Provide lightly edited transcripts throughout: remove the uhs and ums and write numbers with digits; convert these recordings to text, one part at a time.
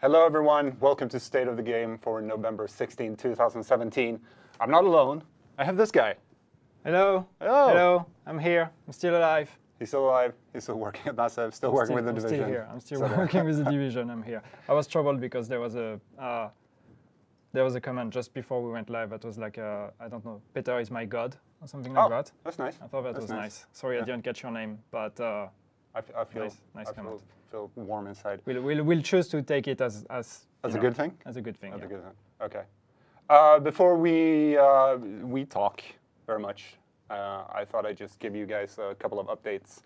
Hello everyone, welcome to State of the Game for November 16, 2017. I'm not alone, I have this guy. Hello. Hello. Hello. I'm here. I'm still alive. He's still alive, he's still working at NASA, still working with the division. I'm still here. I'm still working with the division. I'm here. I was troubled because there was a comment just before we went live that was like, I don't know, Peter is my god or something like that. That's nice. I thought that was nice. Sorry, I didn't catch your name, but I feel nice comment. Feel warm inside. We'll choose to take it as a good thing. As a good thing. As a good thing. Okay. Before we talk very much, I thought I'd just give you guys a couple of updates.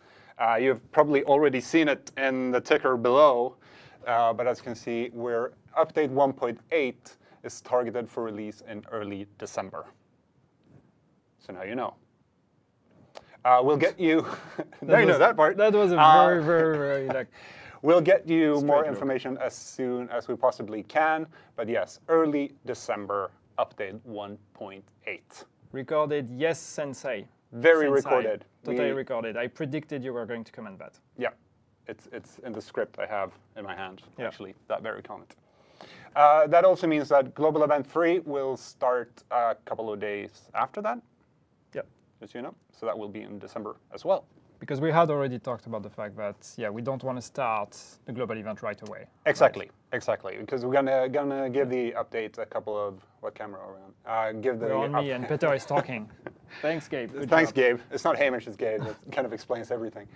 You've probably already seen it in the ticker below, but as you can see, update 1.8 is targeted for release in early December. So now you know. We'll get you. There you know that part. That was a very like. We'll get you more information as soon as we possibly can. But yes, early December update 1.8. Recorded, yes, Sensei. Very recorded. Totally recorded. I predicted you were going to comment that. Yeah, it's in the script I have in my hand. Yeah. Actually, that very comment. That also means that Global Event 3 will start a couple of days after that. Just so you know, so that will be in December as well. Because we had already talked about the fact that we don't want to start the global event right away. Exactly, exactly. Because we're gonna give the update a couple of what camera around. Give the. We're on me and Peter is talking. Thanks, Gabe. Thanks, Gabe. It's not Hamish, it's Gabe. That kind of explains everything.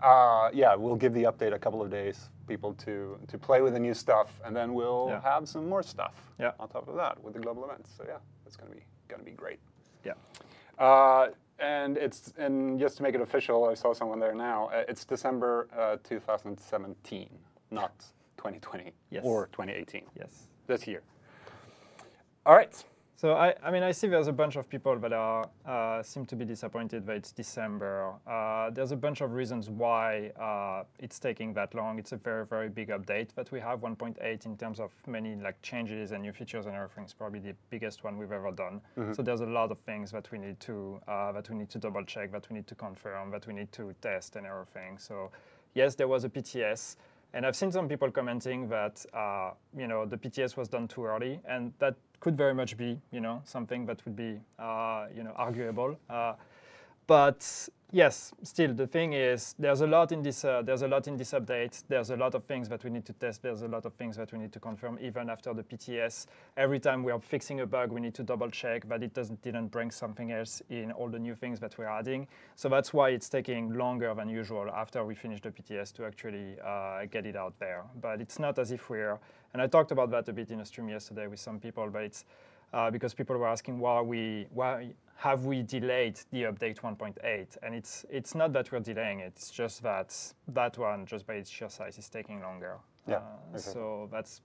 Yeah, we'll give the update a couple of days, people to play with the new stuff, and then we'll have some more stuff on top of that with the global events. So yeah, it's gonna be great. Yeah. And just to make it official, I saw someone there now. It's December 2017, not 2020 or 2018. Yes. This year. All right. So I see there's a bunch of people that seem to be disappointed that it's December. There's a bunch of reasons why it's taking that long. It's a very, very big update that we have, 1.8 in terms of many changes and new features and everything. It's probably the biggest one we've ever done. So there's a lot of things that we need to double check, that we need to confirm, that we need to test and everything. So yes, there was a PTS. And I've seen some people commenting that the PTS was done too early, and that could very much be something that would be arguable. But yes, still the thing is there's a lot in this update. There's a lot of things that we need to test. There's a lot of things that we need to confirm even after the PTS. Every time we are fixing a bug, we need to double check that it didn't bring something else in all the new things that we're adding. So that's why it's taking longer than usual after we finish the PTS to actually get it out there. But it's not as if and I talked about that a bit in a stream yesterday with some people, but it's because people were asking why have we delayed the update 1.8? And it's not that we're delaying it. It's just that one, just by its sheer size, is taking longer. Yeah. So that's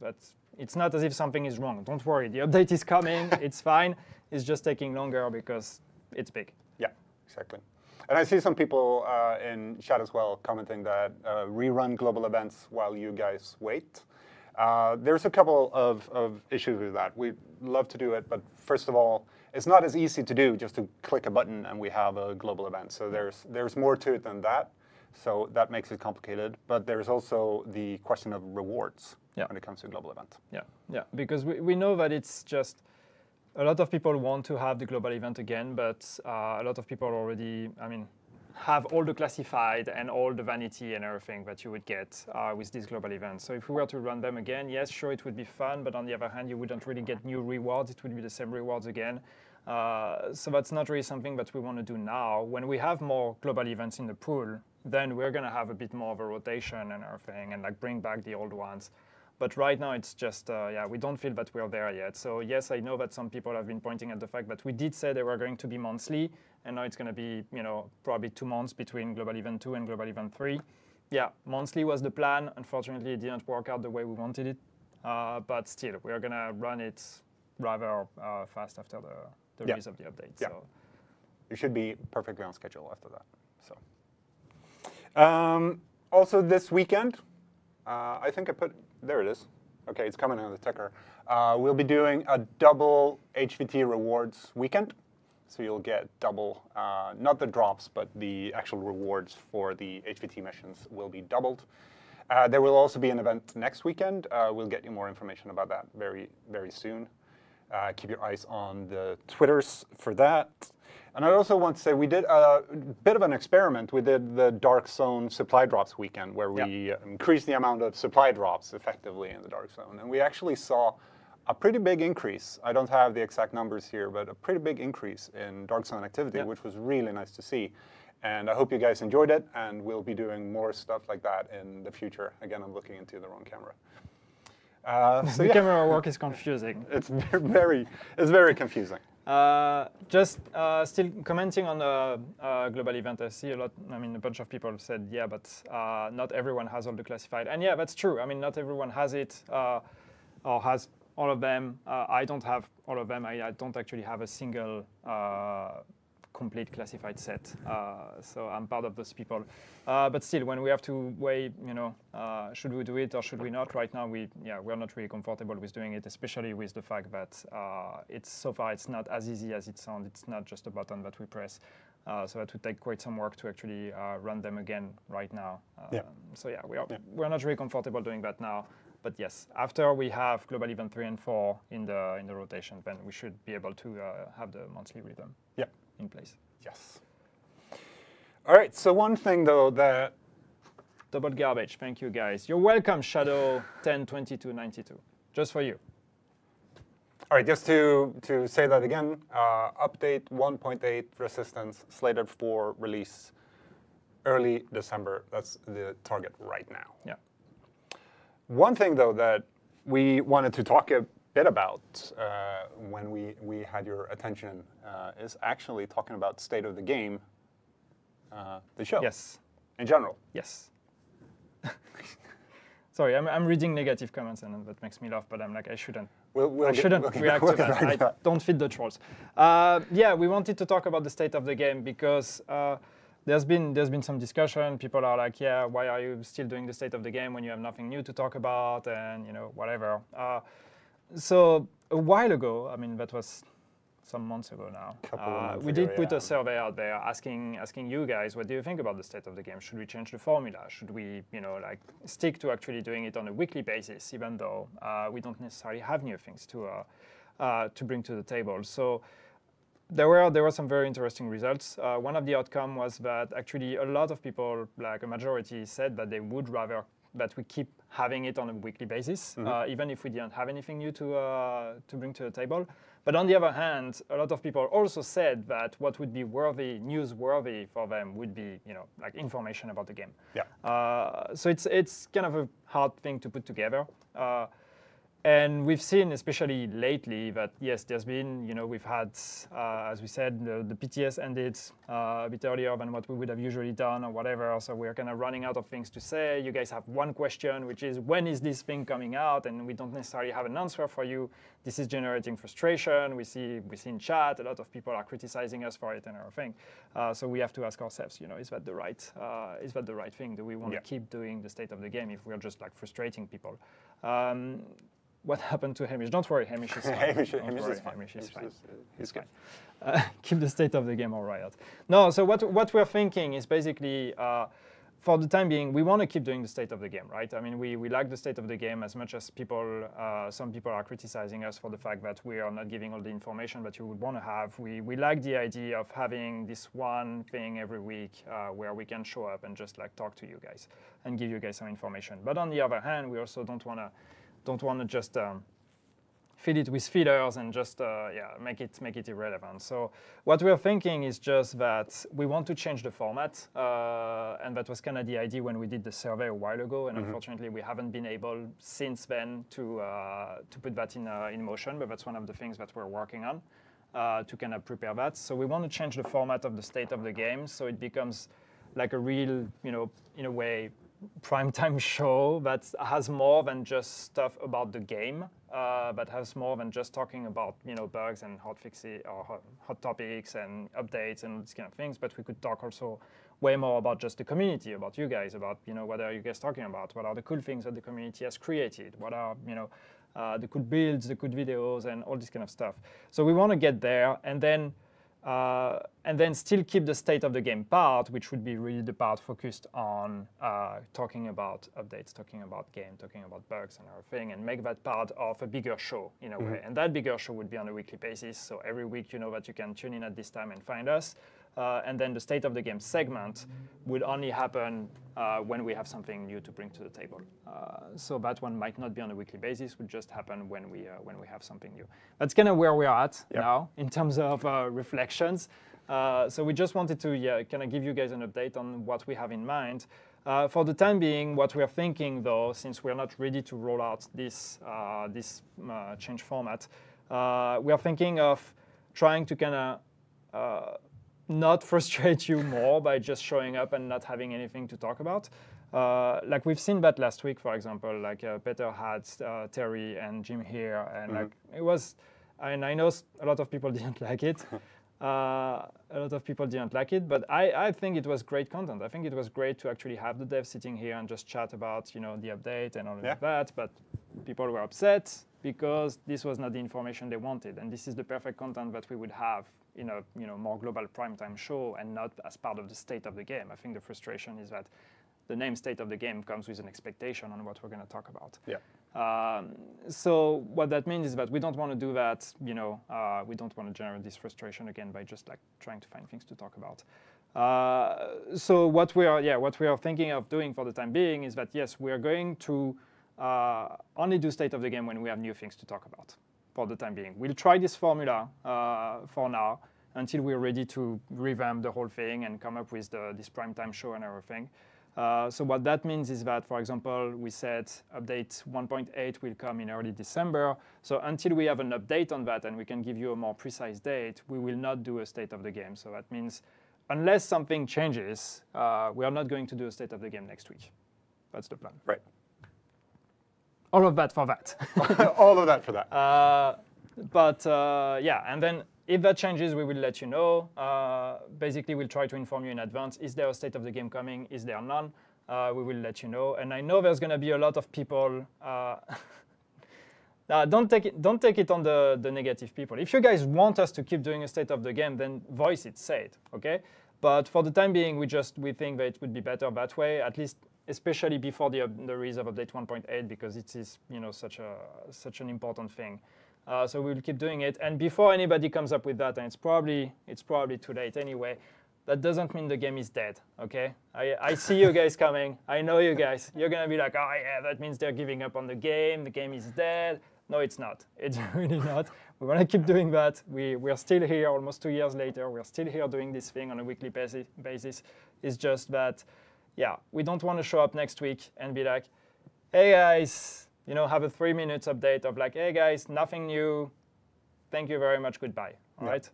it's not as if something is wrong. Don't worry, the update is coming. It's fine. It's just taking longer because it's big. Yeah, exactly. And I see some people in chat as well commenting that rerun global events while you guys wait. There's a couple of issues with that. We'd love to do it, but first of all, it's not as easy to do just to click a button and we have a global event. So there's more to it than that. So that makes it complicated. But there's also the question of rewards when it comes to a global event. Yeah, because we know that it's just a lot of people want to have the global event again, but a lot of people already, have all the classified and all the vanity and everything that you would get with these global events. So if we were to run them again, yes, sure, it would be fun, but on the other hand, you wouldn't really get new rewards. It would be the same rewards again. So that's not really something that we want to do now. When we have more global events in the pool, then we're going to have a bit more of a rotation and everything and bring back the old ones. But right now, it's just, we don't feel that we're there yet. So yes, I know that some people have been pointing at the fact that we did say they were going to be monthly, and now it's going to be, probably 2 months between Global Event 2 and Global Event 3. Yeah, monthly was the plan. Unfortunately, it didn't work out the way we wanted it. But still, we're going to run it rather fast after the release of the update. Yeah. So. You should be perfectly on schedule after that. So, also this weekend, I think there it is. Okay, it's coming on the ticker. We'll be doing a double HVT rewards weekend. So you'll get double, not the drops, but the actual rewards for the HVT missions will be doubled. There will also be an event next weekend. We'll get you more information about that very, very soon. Keep your eyes on the Twitters for that. And I also want to say we did a bit of an experiment. We did the Dark Zone supply drops weekend where we increased the amount of supply drops effectively in the Dark Zone. And we actually saw a pretty big increase. I don't have the exact numbers here, but a pretty big increase in Dark Zone activity, which was really nice to see. And I hope you guys enjoyed it, and we'll be doing more stuff like that in the future. Again, I'm looking into the wrong camera. The camera work is confusing. It's very confusing. Just still commenting on the global event, I see a bunch of people said, yeah, but not everyone has all the classified. And yeah, that's true. I mean, not everyone has it or has all of them. I don't have all of them. I don't actually have a single complete classified set. So I'm part of those people. But still, when we have to weigh, should we do it or should we not? Right now, we're not really comfortable with doing it, especially with the fact that so far it's not as easy as it sounds. It's not just a button that we press. So that would take quite some work to actually run them again right now. So yeah, we're not really comfortable doing that now. But yes, after we have Global Event 3 and 4 in the rotation, then we should be able to have the monthly rhythm in place. Yes. All right, so one thing though that... Double garbage, thank you guys. You're welcome, Shadow 102292, just for you. All right, just to say that again, update 1.8 Resistance slated for release early December. That's the target right now. Yeah. One thing though that we wanted to talk a bit about when we had your attention is actually talking about state of the game, the show. Yes. In general. Yes. Sorry, I'm reading negative comments and that makes me laugh, but I'm like, I shouldn't. I shouldn't react to that. I don't feed the trolls. Yeah, we wanted to talk about the state of the game because there's been some discussion. People are like, yeah, why are you still doing the state of the game when you have nothing new to talk about and whatever. So a while ago, I mean, that was some months ago now, we did put a survey out there asking you guys, what do you think about the state of the game? Should we change the formula? Should we, stick to actually doing it on a weekly basis, even though we don't necessarily have new things to bring to the table? So there were some very interesting results. One of the outcomes was that actually a lot of people, like a majority, said that they would rather that we keep having it on a weekly basis, even if we didn't have anything new to bring to the table. But on the other hand, a lot of people also said that what would be newsworthy for them would be, like information about the game. Yeah. So it's kind of a hard thing to put together. And we've seen, especially lately, that yes, there's been, we've had, as we said, the PTS ended a bit earlier than what we would have usually done or whatever. So we're kind of running out of things to say. You guys have one question, which is, when is this thing coming out? And we don't necessarily have an answer for you. This is generating frustration. We see in chat, a lot of people are criticizing us for it and everything. So we have to ask ourselves, is that the right thing? Do we want to keep doing the state of the game if we're just like frustrating people? What happened to Hamish? Don't worry, Hamish is fine. Hamish is fine. He's fine. Keep the state of the game all right. No, so what we're thinking is basically, for the time being, we want to keep doing the state of the game, right? I mean, we like the state of the game as much as some people are criticizing us for the fact that we are not giving all the information that you would want to have. We like the idea of having this one thing every week where we can show up and just like talk to you guys and give you guys some information. But on the other hand, we also don't want to just feed it with feeders and just make it irrelevant. So what we're thinking is just that we want to change the format, and that was kind of the idea when we did the survey a while ago. And unfortunately, we haven't been able since then to put that in motion. But that's one of the things that we're working on to kind of prepare that. So we want to change the format of the state of the game so it becomes like a real, in a way, primetime show that has more than just stuff about the game, but has more than just talking about bugs and hot fixes or hot topics and updates and these kind of things. But we could talk also way more about just the community, about you guys, about what are you guys talking about, what are the cool things that the community has created, what are the cool builds, the cool videos, and all this kind of stuff. So we want to get there, and then and then still keep the state of the game part, which would be really the part focused on talking about updates, talking about game, talking about bugs and everything, and make that part of a bigger show in a way. And that bigger show would be on a weekly basis. So every week you know that you can tune in at this time and find us. And then the state of the game segment would only happen when we have something new to bring to the table. So that one might not be on a weekly basis, would just happen when we have something new. That's kind of where we are at now in terms of reflections. So we just wanted to kind of give you guys an update on what we have in mind. For the time being, what we're thinking though, since we're not ready to roll out this change format, we are thinking of trying to kind of not frustrate you more by just showing up and not having anything to talk about. Like we've seen that last week, for example, like Peter had Terry and Jim here, and like it was, and I know a lot of people didn't like it. A lot of people didn't like it, but I think it was great content. I think it was great to actually have the devs sitting here and just chat about, the update and all of that, but people were upset because this was not the information they wanted, and this is the perfect content that we would have in a more global primetime show and not as part of the state of the game. I think the frustration is that the name state of the game comes with an expectation on what we're going to talk about. So what that means is that we don't want to do that. We don't want to generate this frustration again by just like trying to find things to talk about. So what we are thinking of doing for the time being is that yes, we are going to only do state of the game when we have new things to talk about. For the time being, we'll try this formula for now until we're ready to revamp the whole thing and come up with this primetime show and everything. So what that means is that, for example, we said update 1.8 will come in early December. So until we have an update on that and we can give you a more precise date, we will not do a state of the game. So that means unless something changes, we are not going to do a state of the game next week. That's the plan. Right. All of that for that. All of that for that. And then if that changes, we will let you know. Basically, we'll try to inform you in advance. Is there a state of the game coming? Is there none? We will let you know. And I know there's going to be a lot of people. Don't take it on the negative people. If you guys want us to keep doing a state of the game, then voice it, say it, okay? But for the time being, we think that it would be better that way, at least especially before the release of update 1.8, because it is such an important thing. So we'll keep doing it, and before anybody comes up with that, and it's probably too late anyway. That doesn't mean the game is dead. Okay, I see you guys coming. I know you guys. You're gonna be like, oh yeah, that means they're giving up on the game. The game is dead. No, it's not. It's really not. We want to keep doing that. We're still here almost 2 years later. We're still here doing this thing on a weekly basis. It's just that, yeah, we don't want to show up next week and be like, hey guys, have a 3 minutes update of like, hey guys, nothing new. Thank you very much. Goodbye. All right.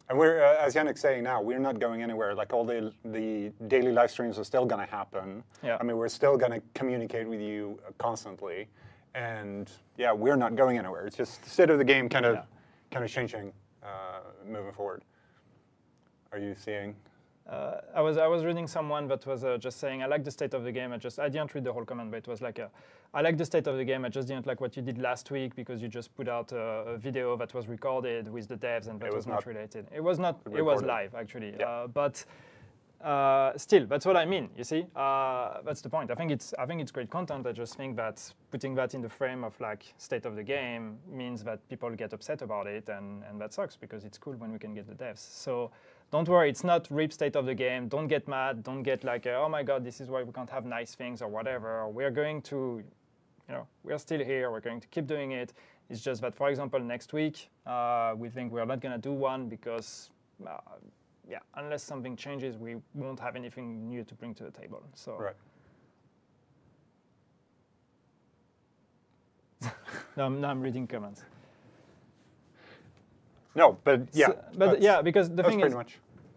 And we're, as Yannick's saying now, we're not going anywhere. Like all the daily live streams are still going to happen. Yeah. I mean, we're still going to communicate with you constantly. And yeah, we're not going anywhere. It's just the state of the game kind of changing moving forward. Are you seeing? I was reading someone that was just saying, I like the state of the game. I didn't read the whole comment, but it was like, I like the state of the game. I just didn't like what you did last week because you just put out a video that was recorded with the devs and that was not related. It was not. It was live actually. Yeah. But still, that's what I mean. You see, that's the point. I think it's great content. I just think that putting that in the frame of like state of the game means that people get upset about it, and that sucks because it's cool when we can get the devs. So. Don't worry, it's not rip state of the game. Don't get mad. Don't get like, oh my God, this is why we can't have nice things or whatever. We're going to, we're still here. We're going to keep doing it. It's just that, for example, next week, we think we're not going to do one because, unless something changes, we won't have anything new to bring to the table. So. Right. Now I'm reading comments. No, but yeah. Because the thing is,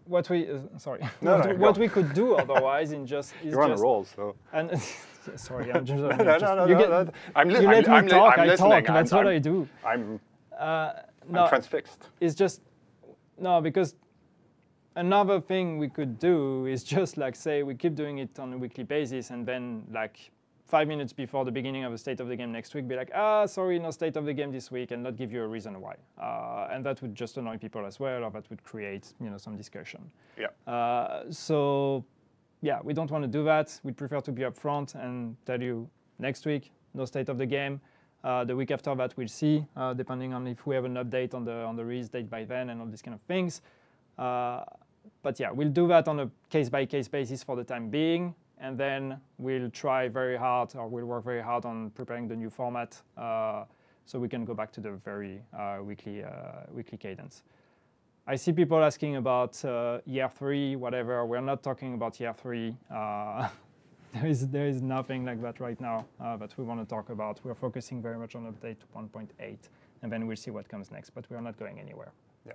what we what we could do otherwise is you're on a roll, so. And sorry, I'm just. No. I'm listening. That's what I do. I'm transfixed. It's just because another thing we could do is just like say we keep doing it on a weekly basis, and then like 5 minutes before the beginning of a state of the game next week, be like, sorry, no state of the game this week, and not give you a reason why. And that would just annoy people as well, or that would create some discussion. Yeah. So yeah, we don't want to do that. We'd prefer to be upfront and tell you next week, no state of the game. The week after that, we'll see, depending on if we have an update on the release date by then and all these kind of things. But yeah, we'll do that on a case-by-case basis for the time being. And then we'll try very hard, or we'll work very hard on preparing the new format so we can go back to the very weekly cadence. I see people asking about year 3, whatever. We're not talking about year 3. There is nothing like that right now that we want to talk about. We're focusing very much on update 1.8, and then we'll see what comes next. But we're not going anywhere. Yeah.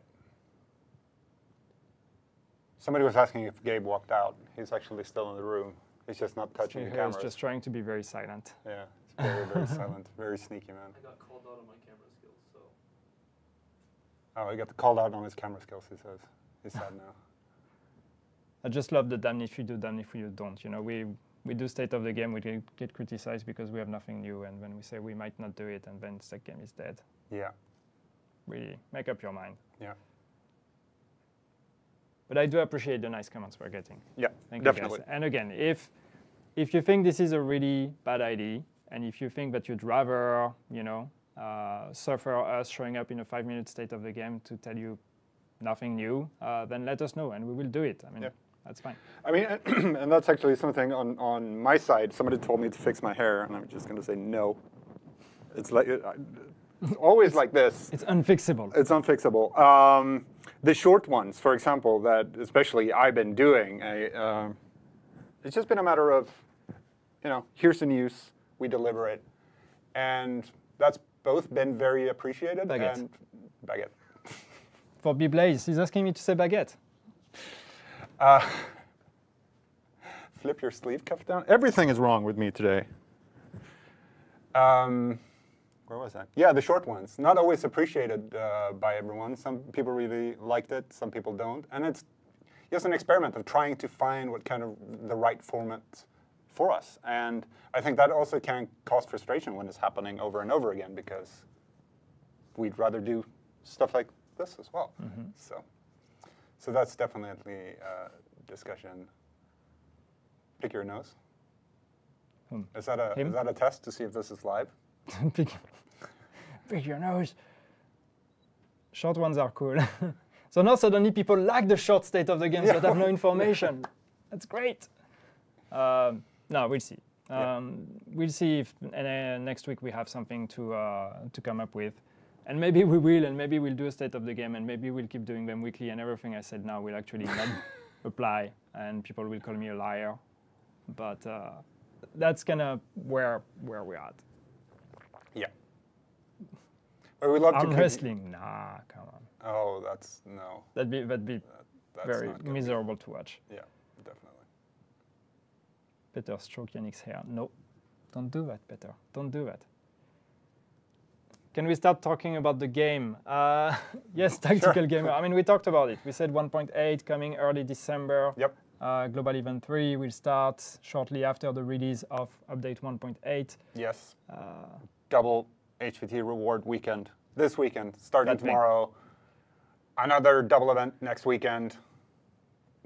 Somebody was asking if Gabe walked out. He's actually still in the room. He's just not touching the camera. He's just trying to be very silent. Yeah, it's very, very silent. Very sneaky, man. I got called out on my camera skills, so. Oh, he got called out on his camera skills, he says. He's sad now. I just love the damn if you do, damn if you don't. We do state of the game, we get criticized because we have nothing new, and when we say we might not do it, and then the game is dead. Yeah. Really, make up your mind. Yeah. But I do appreciate the nice comments we're getting. Yeah, Thank definitely. you guys. And again, if you think this is a really bad idea, and if you think that you'd rather, suffer us showing up in a 5-minute state of the game to tell you nothing new, then let us know, and we will do it. I mean, that's fine. I mean, and that's actually something on my side. Somebody told me to fix my hair, and I'm just going to say no. It's like it's always like this. It's unfixable. It's unfixable. The short ones, for example, that especially I've been doing, it's just been a matter of, here's the news, we deliver it, and that's both been very appreciated. Baguette. And baguette. For B-Blaze, he's asking me to say baguette. Flip your sleeve cuff down. Everything is wrong with me today. Where was I? Yeah, the short ones. Not always appreciated by everyone. Some people really liked it, some people don't. And it's just an experiment of trying to find what kind of the right format for us. And I think that also can cause frustration when it's happening over and over again, because we'd rather do stuff like this as well. Mm-hmm. So that's definitely a discussion. Pick your nose. Is that a test to see if this is live? Pick your nose. Short ones are cool. So now suddenly people like the short state of the games that have no information. That's great. No, we'll see. We'll see if next week we have something to come up with. And maybe we will, and maybe we'll do a state of the game, and maybe we'll keep doing them weekly, and everything I said now will actually not apply, and people will call me a liar. But that's kind of where we're at. Yeah. But we love arm to wrestling? Nah, come on. Oh, that's no. That'd be very miserable to watch. Yeah, definitely. Peter stroke Yannick's hair. No, don't do that, Peter. Don't do that. Can we start talking about the game? Yes, Tactical Gamer. I mean, we talked about it. We said 1.8 coming early December. Yep. Global Event 3 will start shortly after the release of Update 1.8. Yes. Double HVT reward weekend this weekend, starting tomorrow. Another double event next weekend.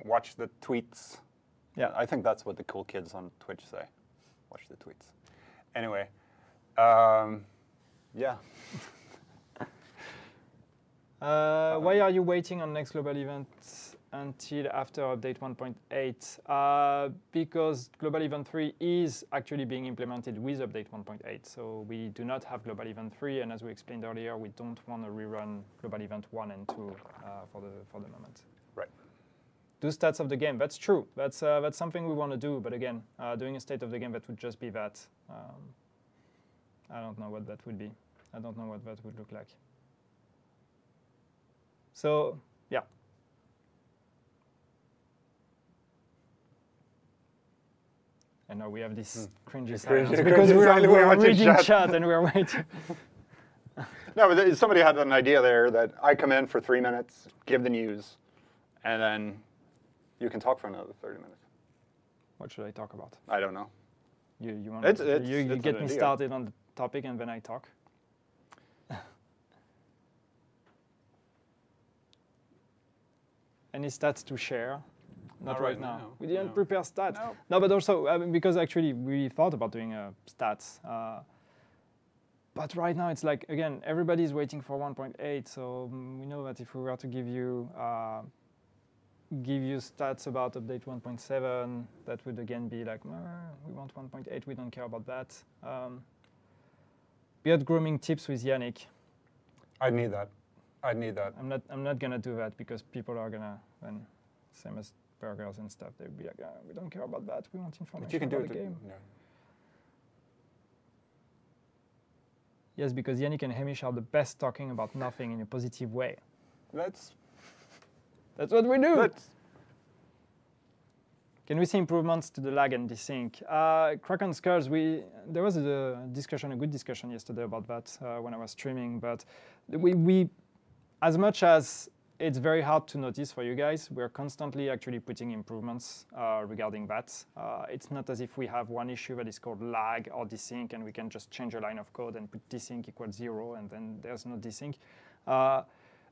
Watch the tweets. Yeah, I think that's what the cool kids on Twitch say. Watch the tweets. Anyway. Yeah. Why are you waiting on next global event until after update 1.8? Because global event 3 is actually being implemented with update 1.8. So we do not have global event 3, and as we explained earlier, we don't want to rerun global event 1 and 2 for the moment. Right. Do stats of the game. That's true. That's something we want to do. But again, doing a state of the game that would just be that. I don't know what that would be. I don't know what that would look like. So, yeah. And now we have this cringy silence because we're reading chat and we're waiting. No, but somebody had an idea there that I come in for 3 minutes, give the news, and then you can talk for another 30 minutes. What should I talk about? I don't know. You want It's you get an me idea. started on the topic and then I talk. Any stats to share? Not right now. We didn't prepare stats. No, but also because actually we thought about doing stats. But right now it's like, again, everybody's waiting for 1.8. So we know that if we were to give you stats about update 1.7, that would again be like, we want 1.8, we don't care about that. Beard grooming tips with Yannick. I need that. I need that. I'm not gonna do that because people are gonna, and same as burgers and stuff, they'll be like, we don't care about that. We want information But you can do about it. the game. Yeah. Yes, because Yannick and Hamish are the best talking about nothing in a positive way. That's what we do. That's Can we see improvements to the lag and desync? Kraken Skulls, there was a good discussion yesterday about that when I was streaming, but we as much as it's very hard to notice for you guys, we're constantly actually putting improvements regarding that. It's not as if we have one issue that is called lag or desync and we can just change a line of code and put desync equals 0 and then there's no desync.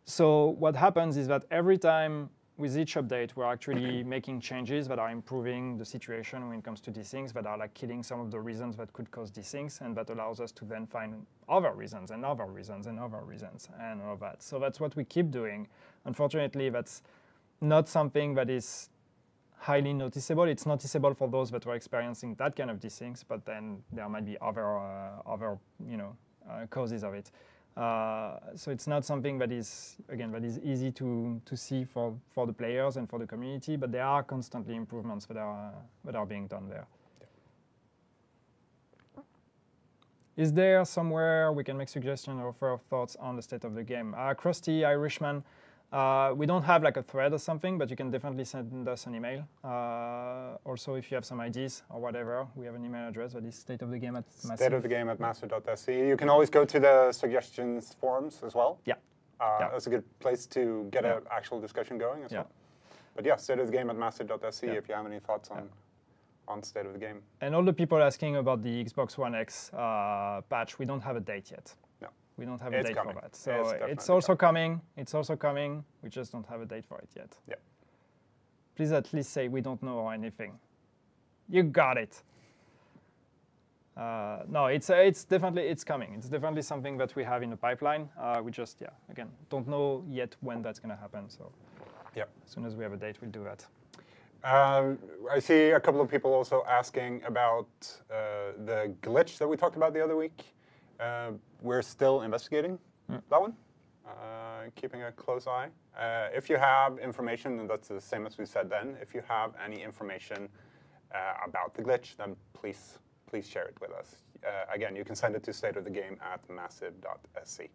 So what happens is that every time with each update, we're actually making changes that are improving the situation when it comes to desyncs, that are like killing some of the reasons that could cause desyncs, and that allows us to then find other reasons and other reasons and other reasons and all that. So that's what we keep doing. Unfortunately, that's not something that is highly noticeable. It's noticeable for those that are experiencing that kind of desyncs, but then there might be other causes of it. So it's not something that is, again, that is easy to see for the players and for the community, but there are constantly improvements that are being done there. Yeah. Is there somewhere we can make suggestions or offer thoughts on the state of the game? Krusty Irishman, we don't have like a thread or something, but you can definitely send us an email. Also, if you have some ideas or whatever, we have an email address that is stateofthegame@massive. Stateofthegame@massive.se. You can always go to the suggestions forums as well. Yeah. That's a good place to get an actual discussion going as well. But yeah, stateofthegame@massive.se if you have any thoughts on State of the Game. And all the people asking about the Xbox One X patch, we don't have a date yet. No. We don't have a date for that. So it's also also coming. It's also coming. We just don't have a date for it yet. Yeah. Please at least say we don't know anything. You got it. No, it's definitely coming. It's definitely something that we have in the pipeline. We just again don't know yet when that's going to happen. So as soon as we have a date, we'll do that. I see a couple of people also asking about the glitch that we talked about the other week. We're still investigating that one, keeping a close eye. If you have information, and that's the same as we said then, if you have any information about the glitch, then please share it with us. Again, you can send it to stateofthegame@massive.se.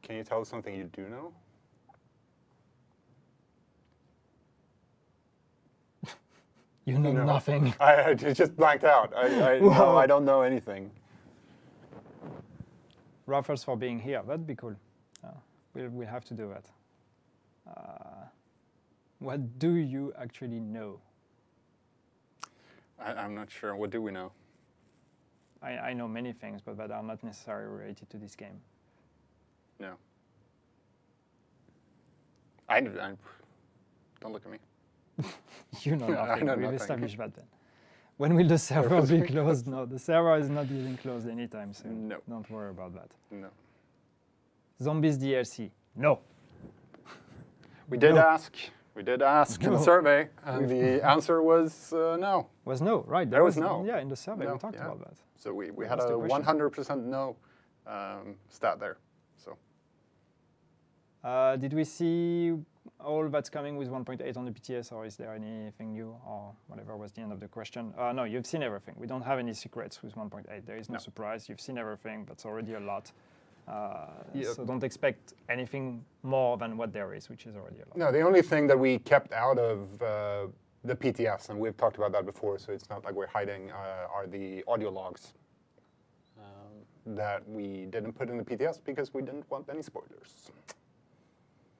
Can you tell us something you do know? You know nothing. I just blanked out. No, I don't know anything. Raffles for being here. That'd be cool. We'll have to do that. What do you actually know? I'm not sure. What do we know? I know many things, but that are not necessarily related to this game. No. I don't look at me. You know nothing. I know We've nothing. established that then. When will the server be closed? No, the server is not getting closed anytime soon. No. Don't worry about that. No. Zombies DLC? No. We did ask in the survey, and the answer was no. Was no, right? There was no. Yeah, in the survey No, we talked about that. So we That had was a the question. 100% no stat there. So Did we see all that's coming with 1.8 on the BTS, or is there anything new, or whatever was the end of the question? No, you've seen everything. We don't have any secrets with 1.8. There is no surprise. You've seen everything. That's already a lot. So don't expect anything more than what there is, which is already a lot. no, the only thing that we kept out of the PTS, and we've talked about that before, so it's not like we're hiding, are the audio logs that we didn't put in the PTS because we didn't want any spoilers.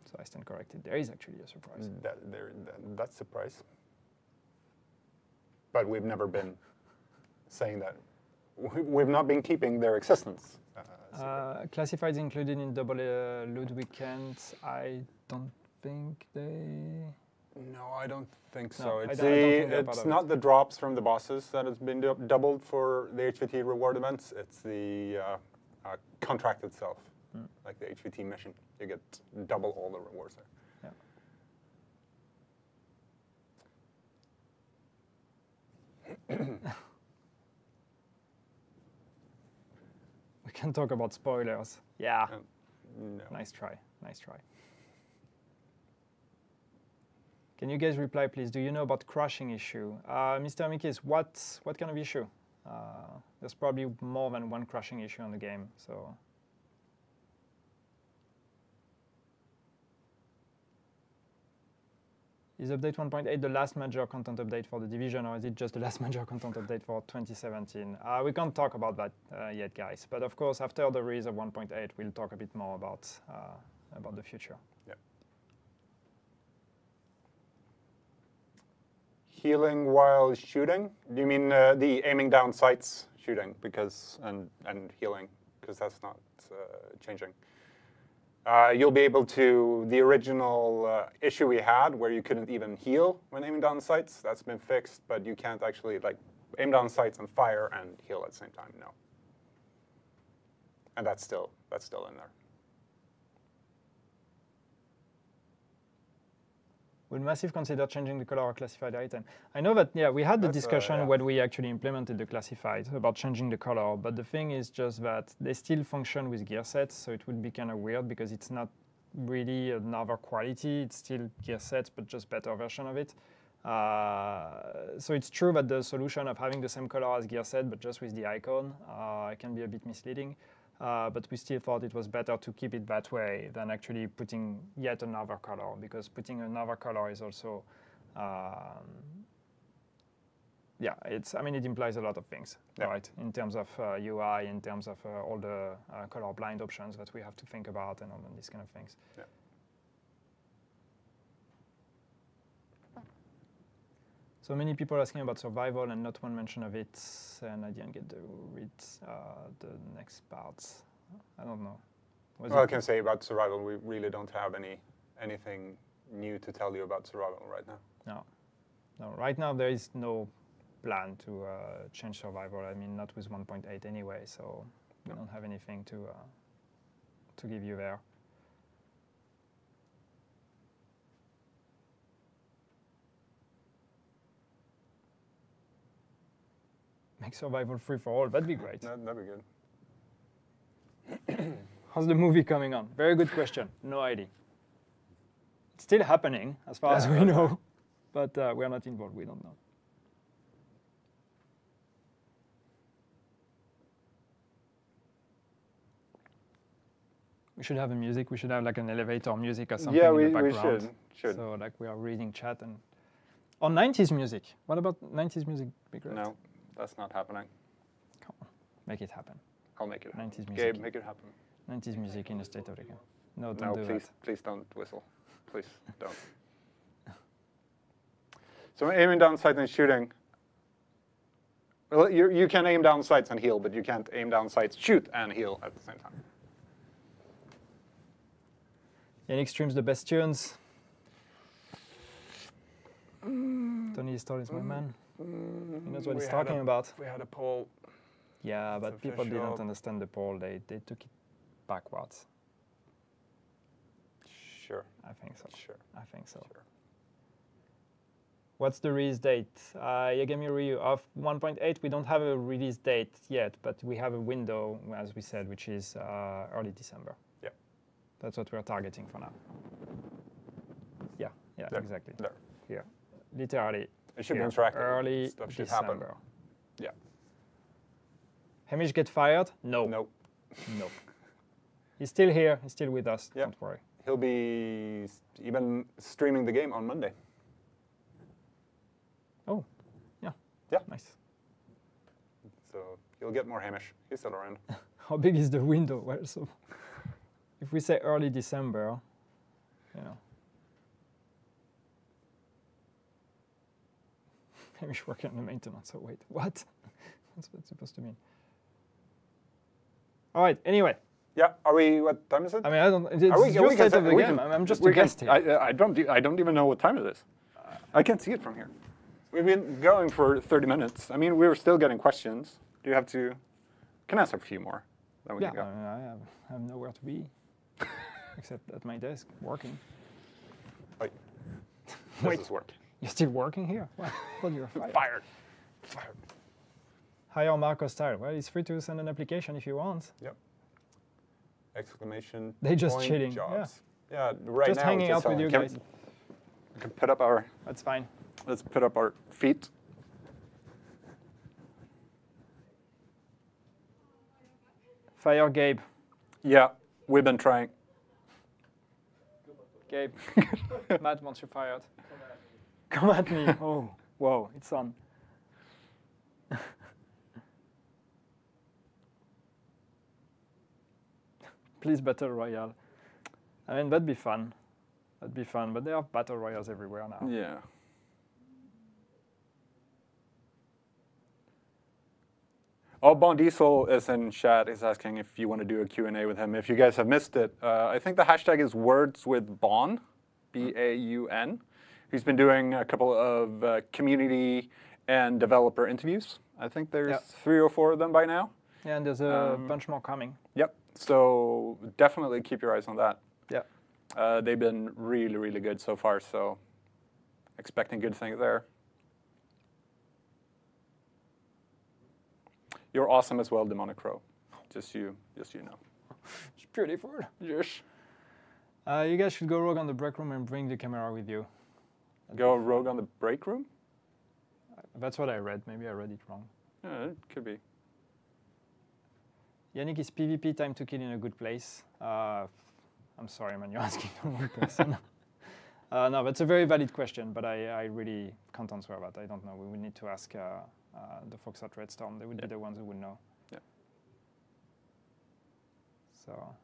So I stand corrected. There is actually a surprise. That's a surprise. but we've never been saying that. We've not been keeping their existence. Classifieds included in double loot weekends. I don't think they. No, I don't think so. No, It's, I don't think they're part it's of not it. the drops from the bosses that has been doubled for the HVT reward events. It's the contract itself, like the HVT mission. You get double all the rewards there. We can talk about spoilers. Yeah. No. Nice try. Nice try. Can you guys reply, please? Do you know about crashing issue? Mr. Mikis, what kind of issue? There's probably more than one crashing issue on the game, so. Is update 1.8 the last major content update for the Division, or is it just the last major content update for 2017? We can't talk about that yet, guys. But of course, after the release of 1.8, we'll talk a bit more about the future. Yeah. Healing while shooting? Do you mean the aiming down sights shooting and healing? Because that's not changing. You'll be able to, the original issue we had where you couldn't even heal when aiming down sights, that's been fixed, but you can't actually like aim down sights and fire and heal at the same time, no. And that's still in there. Will Massive consider changing the color of classified item? I know that, yeah, we had the discussion when we actually implemented the classified about changing the color, but the thing is just that they still function with gear sets, so it would be kind of weird because it's not really another quality. It's still gear sets, but just better version of it. So it's true that the solution of having the same color as gear set, but just with the icon, can be a bit misleading. But we still thought it was better to keep it that way than actually putting yet another color, because putting another color is also, yeah, I mean, it implies a lot of things, right? In terms of UI, in terms of all the color blind options that we have to think about and all these kind of things. Yeah. So many people asking about survival and not one mention of it, and I didn't get to read the next parts. I don't know. Well, I can say about survival, we really don't have anything new to tell you about survival right now. No. Right now there is no plan to change survival. I mean, not with 1.8 anyway, so we don't have anything to give you there. Make survival free for all. That'd be great. That'd be good. How's the movie coming on? Very good question. No idea. It's still happening, as far as we know, but we're not involved. We don't know. We should have a music. We should have like an elevator music or something in the background. We should. So like we are reading chat and. Or 90s music. What about 90s music? Be great. No. That's not happening. Come on, make it happen. I'll make it happen. 90s music. Gabe, make it happen. 90s music in the state of the game. No, don't do that. Please don't whistle. Please don't. So aiming down sights and shooting. Well, you can aim down sights and heal, but you can't aim down sights, shoot, and heal at the same time. Yannick streams the best tunes. Tony Stoll is my man. He knows what he's talking about. We had a poll. Yeah, but people official. didn't understand the poll. They took it backwards. Sure. I think so. Sure. I think so. Sure. What's the release date? Yagami Ryu of 1.8. We don't have a release date yet, but we have a window, as we said, which is early December. Yeah. That's what we're targeting for now. Yeah, There. exactly. There. Here. Literally. It should here. be interactive. Early Stuff should December. happen. Yeah. Hamish get fired? No. No. No. He's still here. He's still with us. Yeah. Don't worry. He'll be even streaming the game on Monday. Oh, yeah. Yeah. Nice. So you'll get more Hamish. He's still around. How big is the window? Well, so if we say early December, you know. Finish working on the maintenance. So wait, what? What's that supposed to mean? All right. Anyway. Yeah. Are we? What time is it? I mean, I don't. It's your state of the game. I'm just a guest here. I don't even know what time it is. I can't see it from here. We've been going for 30 minutes. I mean, we were still getting questions. Do you have to? Can answer a few more. Then we can go. I mean, I have nowhere to be, except at my desk working. Wait. Wait. This is working. You're still working here? Well, you're fired. Fired. Hire Marco style. Well, it's free to send an application if you want. Yep. Exclamation. They just point chilling. Jobs. Yeah. Right just now. Hanging out with you guys. We can put up our. That's fine. Let's put up our feet. Fire Gabe. Yeah, we've been trying. Gabe. Matt wants you fired. Come at me. Oh, whoa, it's on. Please, Battle Royale. I mean, that'd be fun. That'd be fun, but there are Battle Royales everywhere now. Yeah. Oh, Bon Diesel is in chat. He's asking if you want to do a Q&A with him. If you guys have missed it, I think the hashtag is Words with Bon, B-A-U-N. He's been doing a couple of community and developer interviews. I think there's 3 or 4 of them by now. Yeah, and there's a bunch more coming. Yep. So definitely keep your eyes on that. Yeah. They've been really, really good so far. So expecting good things there. You're awesome as well, Demonic Crow. Just you know. It's beautiful. Yes. You guys should go rogue on the break room and bring the camera with you. Go rogue on the break room? That's what I read. Maybe I read it wrong. Yeah, it could be. Yannick, is PvP time to kill in a good place? I'm sorry, man, you're asking the wrong person. No, that's a very valid question, but I really can't answer that. I don't know. We would need to ask the folks at Red Storm. They would be the ones who would know. Yeah. So.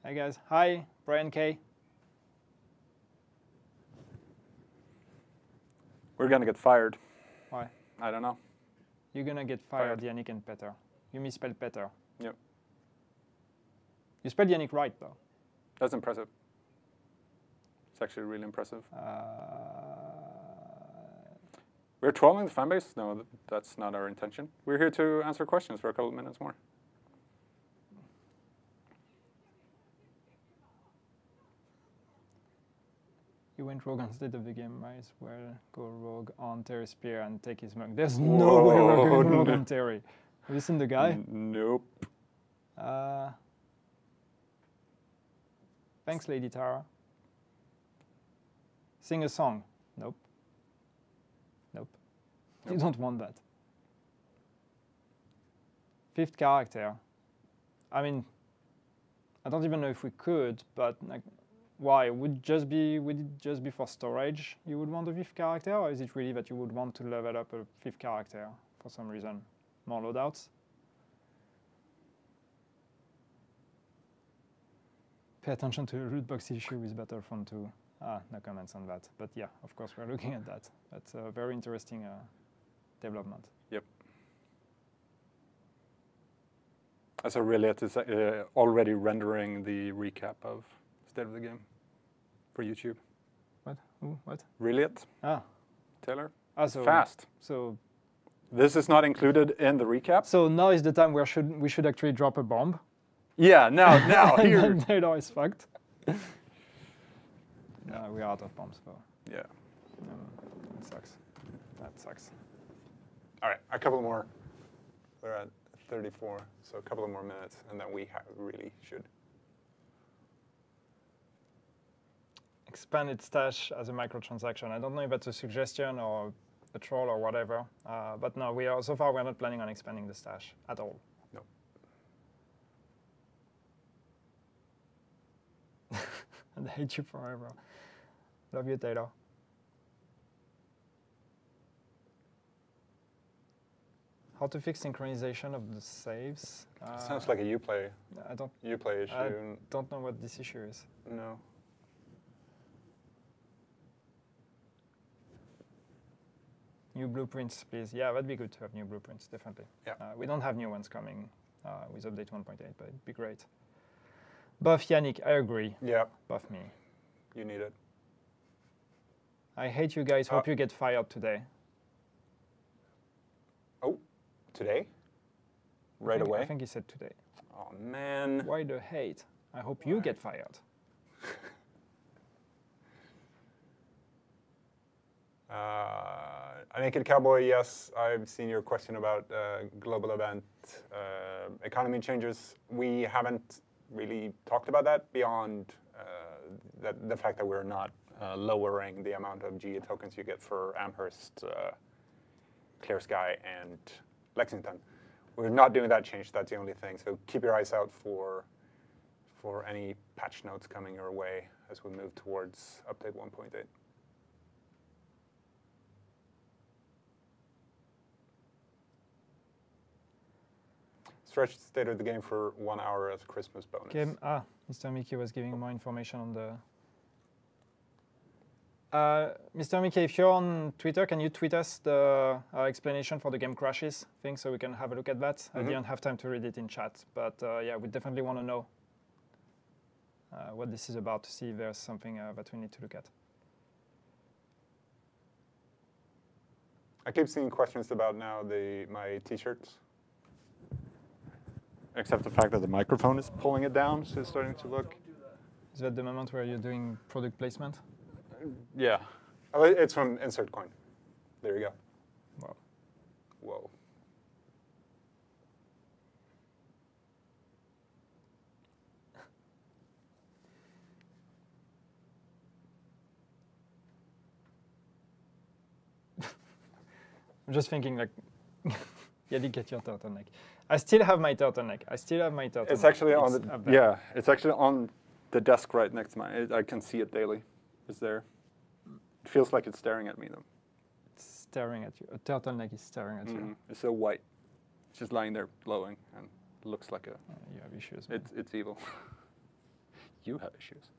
Hey guys. Hi, Brian K. We're gonna get fired. Why? I don't know. You're gonna get fired, Yannick and Peter. You misspelled Peter. Yep. You spelled Yannick right, though. That's impressive. It's actually really impressive. We're trolling the fanbase? No, that's not our intention. We're here to answer questions for a couple of minutes more. You went rogue on State of the Game, might as well go rogue on Terry Spear and take his mug. There's no way we're going rogue on Terry. Have you seen the guy? Nope. Thanks, Lady Tara. Sing a song. Nope. Nope. You don't want that. 5th character. I mean, I don't even know if we could, but like, why? Would it just be for storage you would want a 5th character, or is it really that you would want to level up a 5th character for some reason? More loadouts? Pay attention to the loot box issue with Battlefront 2. No comments on that. But yeah, of course, we're looking at that. That's a very interesting development. Yep. So rxlyaT is already rendering the recap of State of the Game for YouTube. What? Who? What? rxlyaT. Ah. Taylor. So fast. So. This is not included in the recap. So now is the time where we should actually drop a bomb. Yeah. Now here. And then Taylor is fucked. No, we're out of bombs, though. Yeah. That sucks. That sucks. All right, a couple more. We're at 34, so a couple of more minutes, and then we really should. Expanded stash as a microtransaction. I don't know if that's a suggestion or a troll or whatever, but no, so far we're not planning on expanding the stash at all. No. And I hate you forever. Love you, Taylor. How to fix synchronization of the saves? Sounds like a Uplay. Uplay issue. I don't know what this issue is. No. New blueprints, please. Yeah, that'd be good to have new blueprints, definitely. Yeah. We don't have new ones coming with update 1.8, but it'd be great. Buff Yannick, I agree. Yeah. Buff me. You need it. I hate you guys. Hope you get fired today. Oh, today? Right away? I think he said today. Oh, man. Why the hate? I hope you get fired. Naked Cowboy, yes, I've seen your question about global event economy changes. We haven't really talked about that beyond the fact that we're not lowering the amount of GE tokens you get for Amherst, Clear Sky, and Lexington. We're not doing that change. That's the only thing. So keep your eyes out for any patch notes coming your way as we move towards update 1.8. Stretched state of the game for 1 hour as a Christmas bonus. Okay. Mr. Mickey was giving more information on the... Mr. Mickey, if you're on Twitter, can you tweet us the explanation for the game crashes thing so we can have a look at that? I didn't have time to read it in chat, but yeah, we definitely want to know what this is about to see if there's something that we need to look at. I keep seeing questions about now my t-shirts. Except the fact that the microphone is pulling it down, so it's starting to look... Is that the moment where you're doing product placement? Yeah. Oh, it's from Insert Coin. There you go. Wow. Whoa. I'm just thinking like, Yannick, get your turtleneck. I still have my turtleneck. It's actually on the, yeah, it's actually on the desk right next to mine. I can see it daily. It's there. It feels like it's staring at me though. It's staring at you. A turtleneck is staring at you. It's so white. It's just lying there glowing and looks like a... you have issues. It's evil. You have issues.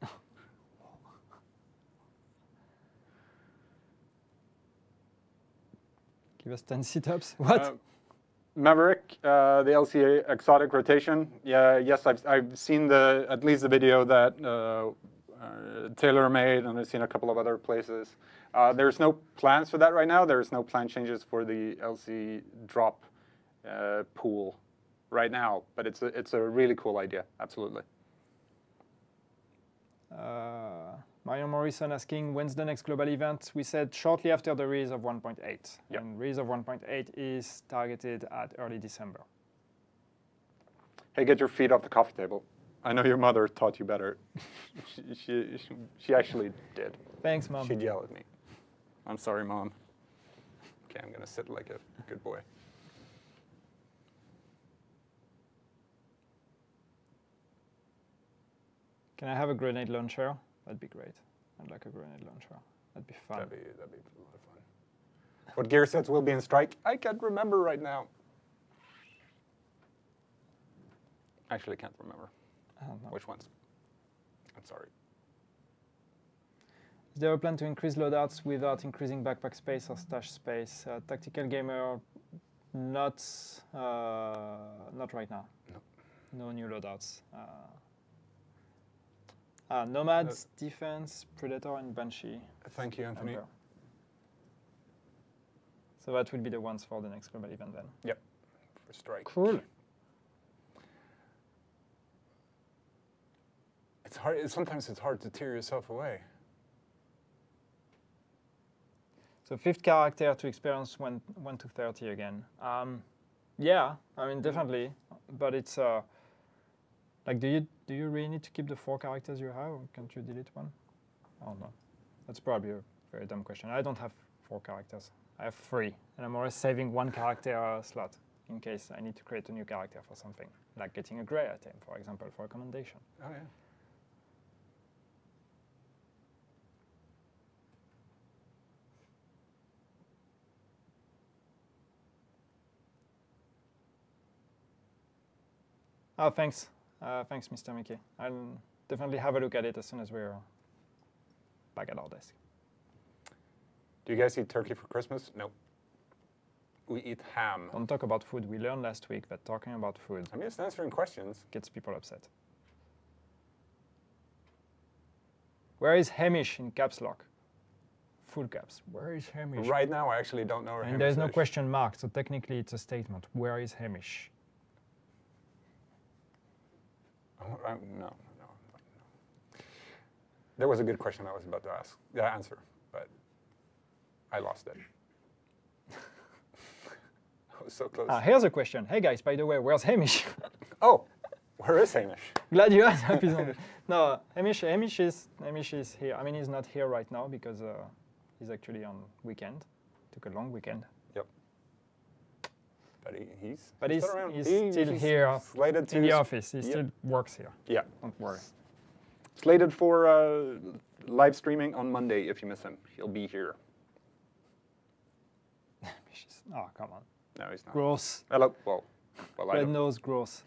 Give us 10 sit-ups. What? Maverick, the LCA exotic rotation. Yeah, yes, I've seen at least the video that Taylor made, and I've seen a couple of other places. There's no plans for that right now. There's no plan changes for the LC drop pool right now, but it's a really cool idea. Absolutely. Marion Morrison asking, when's the next global event? We said shortly after the release of 1.8. Yep. And release of 1.8 is targeted at early December. Hey, get your feet off the coffee table. I know your mother taught you better. she actually did. Thanks, Mom. She'd yell at me. I'm sorry, Mom. Okay, I'm going to sit like a good boy. Can I have a grenade launcher? That'd be great. I'd like a grenade launcher. That'd be fun. That'd be a lot of fun. What gear sets will be in strike? I can't remember right now. Actually, can't remember. I don't know. Which ones? I'm sorry. Is there a plan to increase loadouts without increasing backpack space or stash space? Tactical gamer, not right now. No new loadouts. Nomads, Defense, Predator, and Banshee. Thank you, Anthony. Emperor. So that would be the ones for the next global event then. Yep, for strike. Cool. It's hard. Sometimes it's hard to tear yourself away. So 5th character to experience 1 to 30 again. Yeah, I mean definitely, but it's like do you really need to keep the 4 characters you have, or can't you delete one? I don't know. That's probably a very dumb question. I don't have 4 characters. I have 3, and I'm always saving 1 character slot in case I need to create a new character for something, like getting a grey item, for example, for a commendation. Oh yeah. Oh, thanks. Thanks, Mr. Mickey. I'll definitely have a look at it as soon as we're back at our desk. Do you guys eat turkey for Christmas? No. We eat ham. Don't talk about food. We learned last week that talking about food I'm just answering questions. gets people upset. Where is Hamish in caps lock? Full caps. Where is Hamish? Right now, I actually don't know where And Hamish there's no is. question mark, so technically it's a statement. Where is Hamish? Oh, no. There was a good question I was about to answer, but I lost it. I was so close. Here's a question. Hey guys, by the way, where's Hamish? Oh, where is Hamish? Glad you asked. Happy Sunday. No, Hamish is here. I mean, he's not here right now because he's actually on weekend. Took a long weekend. Yep. But he's still around. he's still here slated in the office. He still works here. Yeah. Don't worry. Slated for live streaming on Monday if you miss him. He'll be here. Oh, come on. No, he's not. Gross. Hello. Well, I Red don't. nose, gross.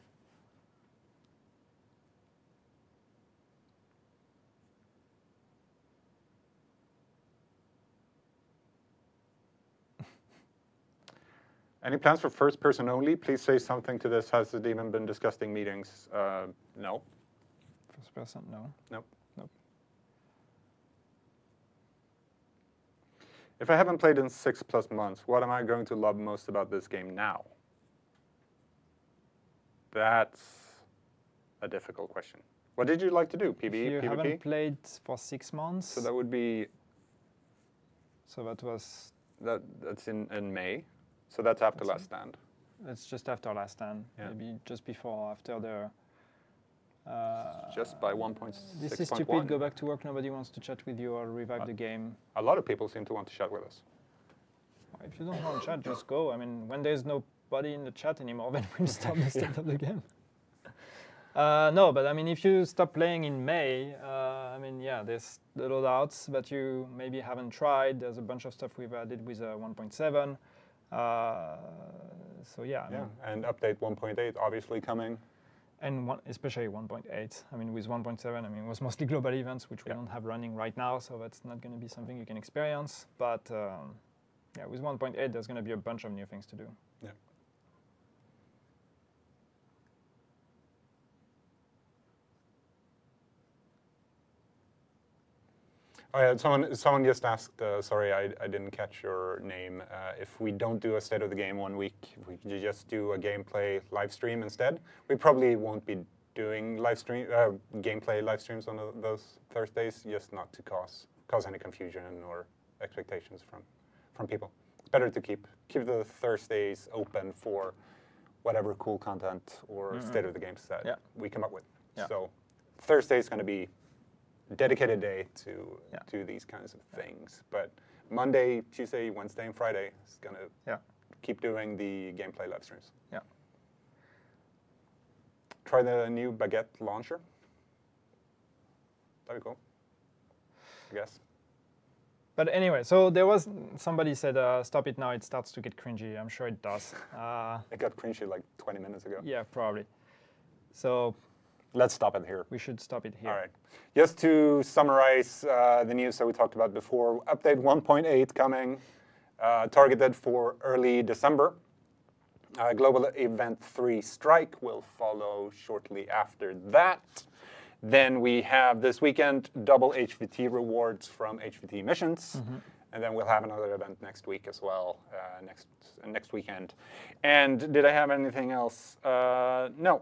Any plans for first person only? Please say something to this. Has it even been discussed in meetings? No. First person, no. Nope. Nope. If I haven't played in 6+ months, what am I going to love most about this game now? That's a difficult question. What did you like to do? PvE, You PvP? haven't played for 6 months. So that would be, So that was. that's in May. So that's after Last Stand. It's just after Last Stand. Yeah. Maybe just before, after the. Just by 1.6.1. This is stupid. Go back to work. Nobody wants to chat with you or revive the game. A lot of people seem to want to chat with us. If you don't want to chat, just go. I mean, when there's nobody in the chat anymore, then we'll stop the state of the game. No, but I mean, if you stop playing in May, I mean, yeah, there's the loadouts that you maybe haven't tried. There's a bunch of stuff we've added with 1.7. So yeah. I mean, And update 1.8 obviously coming. and especially 1.8. I mean, with 1.7, I mean, it was mostly global events, which we don't have running right now, so that's not going to be something you can experience. But yeah, with 1.8, there's going to be a bunch of new things to do. Yeah. Oh yeah, someone just asked, sorry, I didn't catch your name. If we don't do a state of the game 1 week, if we could just do a gameplay live stream instead, we probably won't be doing gameplay live streams on those Thursdays, just not to cause any confusion or expectations from people. It's better to keep the Thursdays open for whatever cool content or state of the games that we come up with. Yeah. So Thursday is going to be dedicated day to these kinds of things. But Monday, Tuesday, Wednesday, and Friday is going to keep doing the gameplay live streams. Yeah. Try the new baguette launcher. That'd be cool, I guess. But anyway, so there was somebody said, stop it now, it starts to get cringy. I'm sure it does. It got cringy like 20 minutes ago. Yeah, probably. So let's stop it here. We should stop it here. All right. Just to summarize the news that we talked about before, update 1.8 coming, targeted for early December. Global Event 3 Strike will follow shortly after that. Then we have this weekend double HVT rewards from HVT missions. And then we'll have another event next week as well, next weekend. And did I have anything else? No.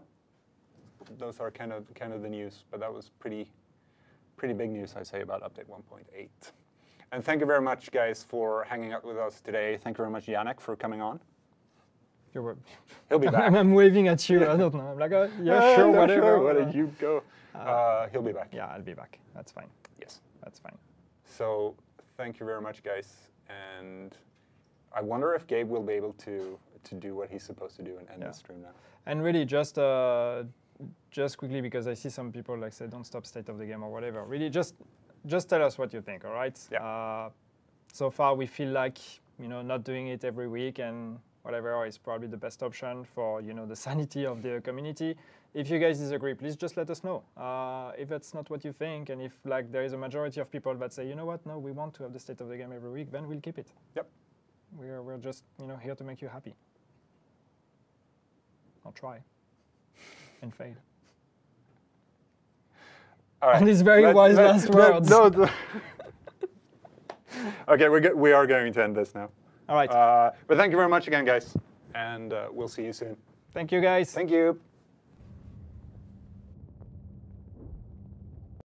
Those are kind of the news, but that was pretty big news, I'd say, about update 1.8. And thank you very much, guys, for hanging out with us today. Thank you very much, Yannick, for coming on. He'll be back. I'm waving at you. I don't know. I'm like, yeah, sure, whatever. Sure, where did you go? He'll be back. Yeah, I'll be back. That's fine. Yes. That's fine. So thank you very much, guys. And I wonder if Gabe will be able to do what he's supposed to do and end the stream now. And really, just quickly, because I see some people like say, don't stop state of the game or whatever. Really, just tell us what you think, all right? Yeah. So far, we feel like, not doing it every week and whatever is probably the best option for, the sanity of the community. If you guys disagree, please just let us know. If that's not what you think, and if there is a majority of people that say, you know what, no, we want to have the state of the game every week, then we'll keep it. Yep. we're just here to make you happy. I'll try and fail. All right. And these very wise last words. Okay, we are going to end this now. All right. But thank you very much again, guys, and we'll see you soon. Thank you, guys. Thank you.